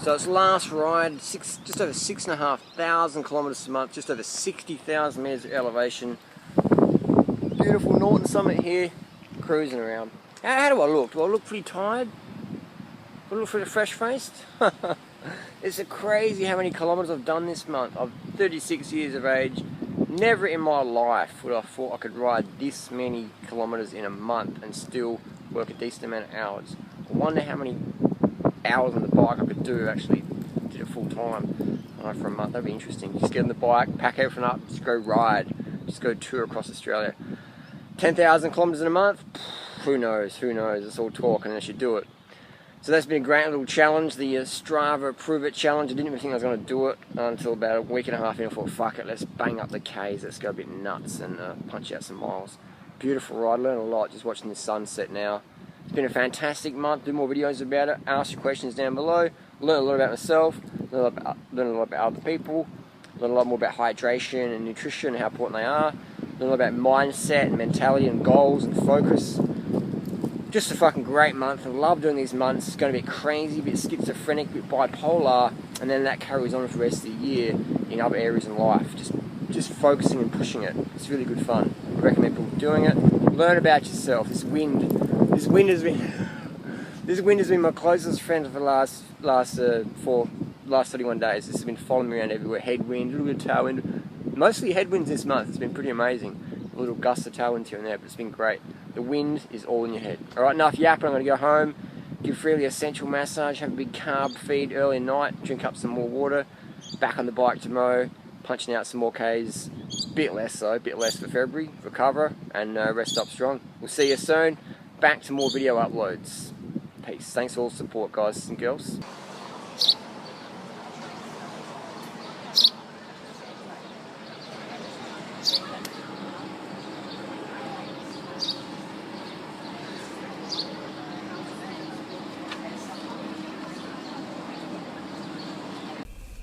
So its last ride, just over 6,500 kilometres a month, just over 60,000 metres of elevation. Beautiful Norton Summit here, cruising around. How do I look? Do I look pretty tired? Do I look pretty fresh-faced? It's crazy how many kilometres I've done this month. I'm 36 years of age. Never in my life would I thought I could ride this many kilometres in a month and still work a decent amount of hours. I wonder how many hours on the bike I could do if I actually did it full time for a month. That'd be interesting. Just get on the bike, pack everything up, just go ride, just go tour across Australia. 10,000 kilometres in a month? Who knows? Who knows? It's all talk unless you do it. So that's been a great little challenge, the Strava Prove It challenge. I didn't even think I was going to do it until about a week and a half in. I thought, fuck it, let's bang up the Ks, let's go a bit nuts and punch out some miles. Beautiful ride, learned a lot just watching the sunset now. It's been a fantastic month. Do more videos about it. Ask your questions down below. Learn a lot about myself. Learn a lot about other people. Learn a lot more about hydration and nutrition and how important they are. Learn a lot about mindset and mentality and goals and focus. Just a fucking great month. I love doing these months. It's going to be crazy, a bit schizophrenic, a bit bipolar, and then that carries on for the rest of the year in other areas in life. Just focusing and pushing it. It's really good fun. I recommend people doing it. Learn about yourself. This wind has been my closest friend for the last 31 days. This has been following me around everywhere. Headwind, a little bit of tailwind. Mostly headwinds this month. It's been pretty amazing. A little gust of tailwinds here and there, but it's been great. The wind is all in your head. Alright, enough yapping. I'm going to go home, give Freely a sensual massage, have a big carb feed early at night, drink up some more water, back on the bike tomorrow, punching out some more Ks. Bit less though, bit less for February, recover, and rest up strong. We'll see you soon. Back to more video uploads. Peace. Thanks for all the support, guys and girls.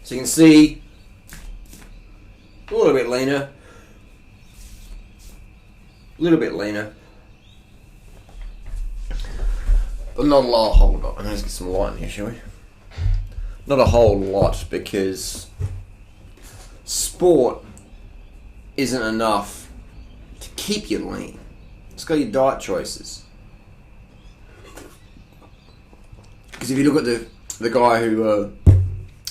So you can see a little bit leaner, but not a lot. Hold on, let's get some light in here, shall we? Not a whole lot, because sport isn't enough to keep you lean. It's got your diet choices. Because if you look at the guy who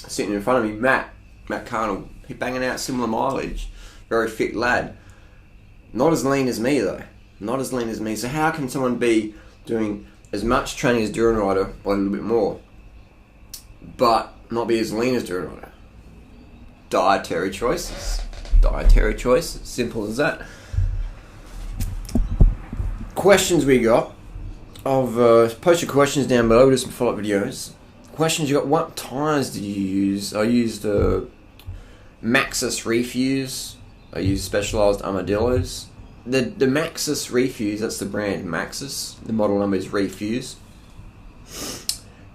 sitting in front of me, Matt Carnell, he's banging out similar mileage, very fit lad. Not as lean as me though. Not as lean as me. So how can someone be doing as much training as Duran Rider, or a little bit more, but not be as lean as Duran Rider? Dietary choices. Dietary choices. Simple as that. Questions we got. I've post your questions down below. We'll do some follow-up videos. Questions you got. What tires did you use? I used Maxxis Refuse. I used Specialized Armadillos. The Maxxis Refuse, that's the brand, Maxxis. The model number is Refuse.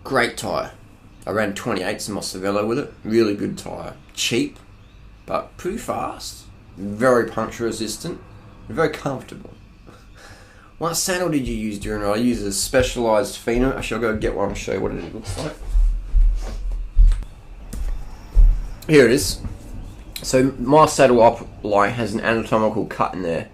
Great tyre. I ran 28s in my Cervelo with it. Really good tyre. Cheap, but pretty fast. Very puncture resistant. Very comfortable. What saddle did you use during it? I used a Specialized Fino. Actually, I'll go get one and show you what it looks like. Here it is. So my saddle uplight has an anatomical cut in there,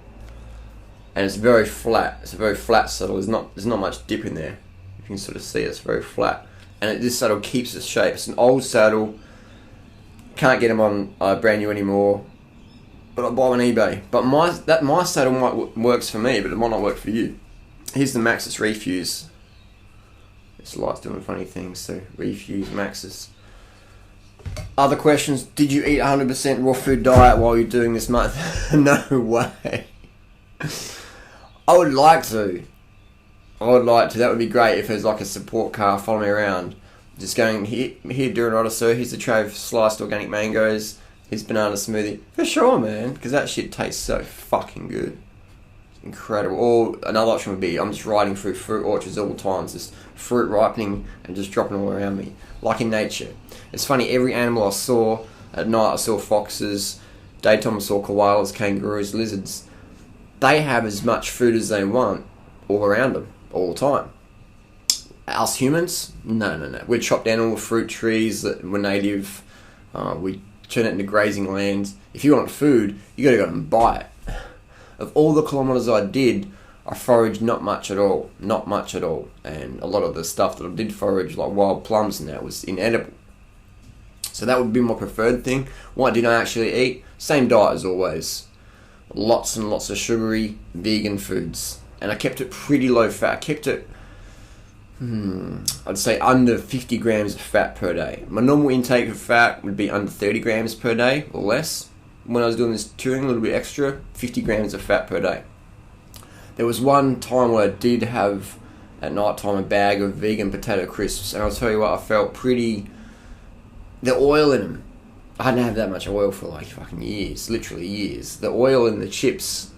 and it's very flat. It's a very flat saddle. There's not much dip in there. You can sort of see it's very flat, and this saddle keeps its shape. It's an old saddle. Can't get them on brand new anymore, but I buy them on eBay. But my saddle works for me, but it might not work for you. Here's the Maxxis Refuse. This light's doing funny things, so Refuse Maxxis. Other questions? Did you eat 100% raw food diet while you're doing this month? No way. I would like to. That would be great if there's like a support car following me around. Just going, here Duran Rider, sir. Here's a tray of sliced organic mangoes. Here's banana smoothie. For sure, man. Because that shit tastes so fucking good. It's incredible. Or another option would be, I'm just riding through fruit orchards all the time. Just fruit ripening and just dropping all around me. Like in nature. It's funny, every animal I saw, at night I saw foxes, daytime I saw koalas, kangaroos, lizards. They have as much food as they want all around them, all the time. Us humans? No. We chop down all the fruit trees that were native. We turn it into grazing lands. If you want food, you got to go and buy it. Of all the kilometres I did, I foraged not much at all. Not much at all. And a lot of the stuff that I did forage, like wild plums and that, was inedible. So that would be my preferred thing. What did I actually eat? Same diet as always. Lots and lots of sugary, vegan foods. And I kept it pretty low fat. I kept it, I'd say under 50 grams of fat per day. My normal intake of fat would be under 30 grams per day or less. When I was doing this touring, a little bit extra, 50 grams of fat per day. There was one time where I did have, at night time, a bag of vegan potato crisps. And I'll tell you what, I felt pretty... The oil in them. I hadn't had that much oil for like fucking years. Literally years. The oil in the chips,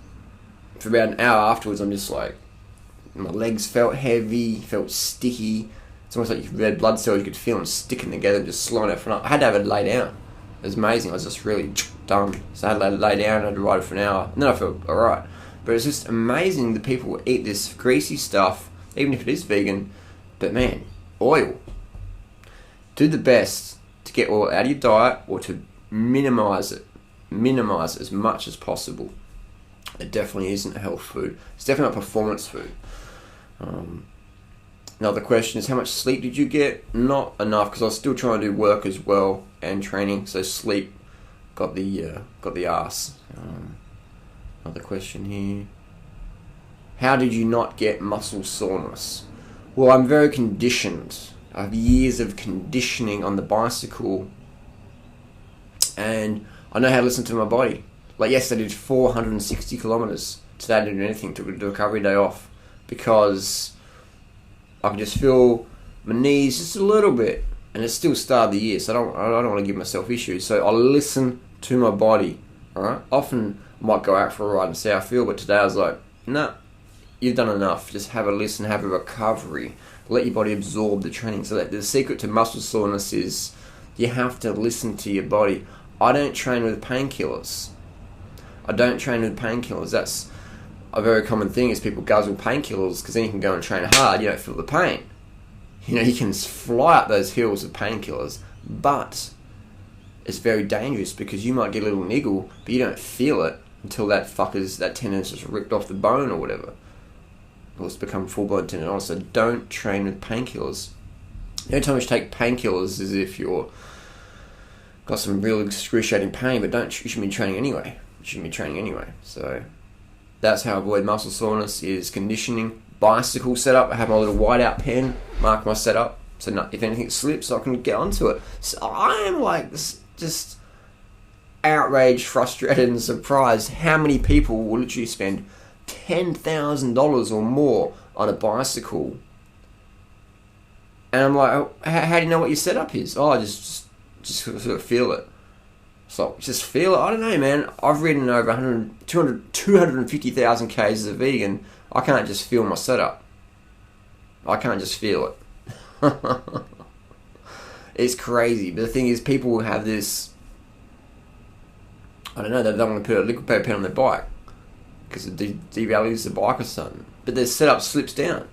for about an hour afterwards, I'm just like... My legs felt heavy, felt sticky. It's almost like red blood cells, you could feel them sticking together, just slowing it for an hour. I had to have it lay down. It was amazing. I was just really done. So I had to lay down, I had to ride it for an hour. And then I felt alright. But it's just amazing that people eat this greasy stuff, even if it is vegan. But man, oil. Do the best to get oil out of your diet or to minimise it. Minimise it as much as possible. It definitely isn't a health food. It's definitely not performance food. Another question is, how much sleep did you get? Not enough, because I was still trying to do work as well and training. So sleep got the arse. Another question here. How did you not get muscle soreness? Well, I'm very conditioned. I have years of conditioning on the bicycle, and I know how to listen to my body. Like yesterday I did 460 kilometres. Today I didn't do anything, took a recovery day off, because I could just feel my knees just a little bit, and it's still start of the year, so I don't want to give myself issues. So I listen to my body. Alright? Often I might go out for a ride and see how I feel, but today I was like, nah, you've done enough. Just have a listen, have a recovery. Let your body absorb the training. So that the secret to muscle soreness is you have to listen to your body. I don't train with painkillers. That's a very common thing, is people guzzle painkillers because then you can go and train hard, you don't feel the pain. You know, you can fly up those hills with painkillers, but it's very dangerous because you might get a little niggle, but you don't feel it until that tendon's just ripped off the bone or whatever. Or it's become full-blown tendonitis. So don't train with painkillers. The only time you should take painkillers is if you're got some real excruciating pain, but you shouldn't be training anyway. So that's how I avoid muscle soreness, is conditioning. Bicycle setup, I have my little whiteout pen, mark my setup, so if anything slips, I can get onto it. So I am like just outraged, frustrated, and surprised how many people will literally spend $10,000 or more on a bicycle. And I'm like, oh, how do you know what your setup is? Oh, I just sort of feel it. So just feel it. I don't know, man. I've ridden over 250,000 Ks as a vegan. I can't just feel my setup. I can't just feel it. It's crazy. But the thing is, people will have this, I don't know, they don't want to put a liquid paper pen on their bike because it devalues the bike or something. But their setup slips down.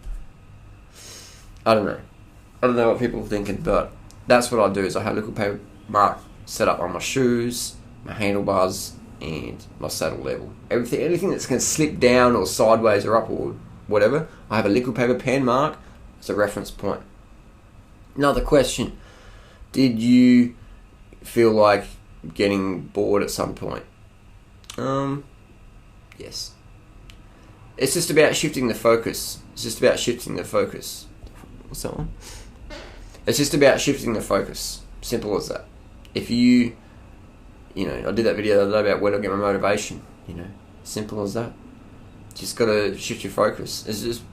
I don't know what people are thinking, but that's what I do, is I have liquid paper mark set up on my shoes, my handlebars, and my saddle level. Anything that's going to slip down or sideways or up or whatever, I have a liquid paper pen mark as a reference point. Another question. Did you feel like getting bored at some point? Yes. It's just about shifting the focus. What's that one? It's just about shifting the focus. Simple as that. If I did that video the other day about where to get my motivation. Simple as that. Just gotta shift your focus. It's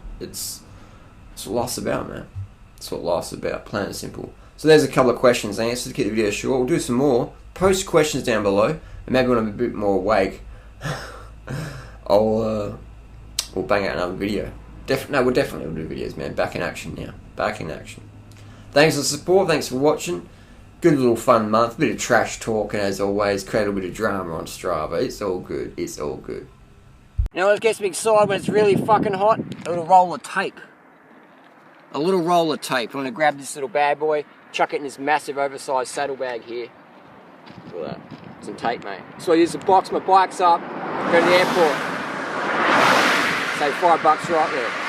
what life's about, man. It's what life's about. Plain and simple. So there's a couple of questions and answers to keep the video short. We'll do some more. Post questions down below, and maybe when I'm a bit more awake, we'll bang out another video. We'll definitely do videos, man. Back in action now. Back in action. Thanks for the support. Thanks for watching. Good little fun month. Bit of trash talk, and as always, create a bit of drama on Strava. It's all good. It's all good. You know what gets me excited when it's really fucking hot? A little roll of tape. a little roll of tape. I'm going to grab this little bad boy, chuck it in this massive oversized saddlebag here. Look at that. Some tape, mate. So I use to box my bikes up, go to the airport. Say $5 right there.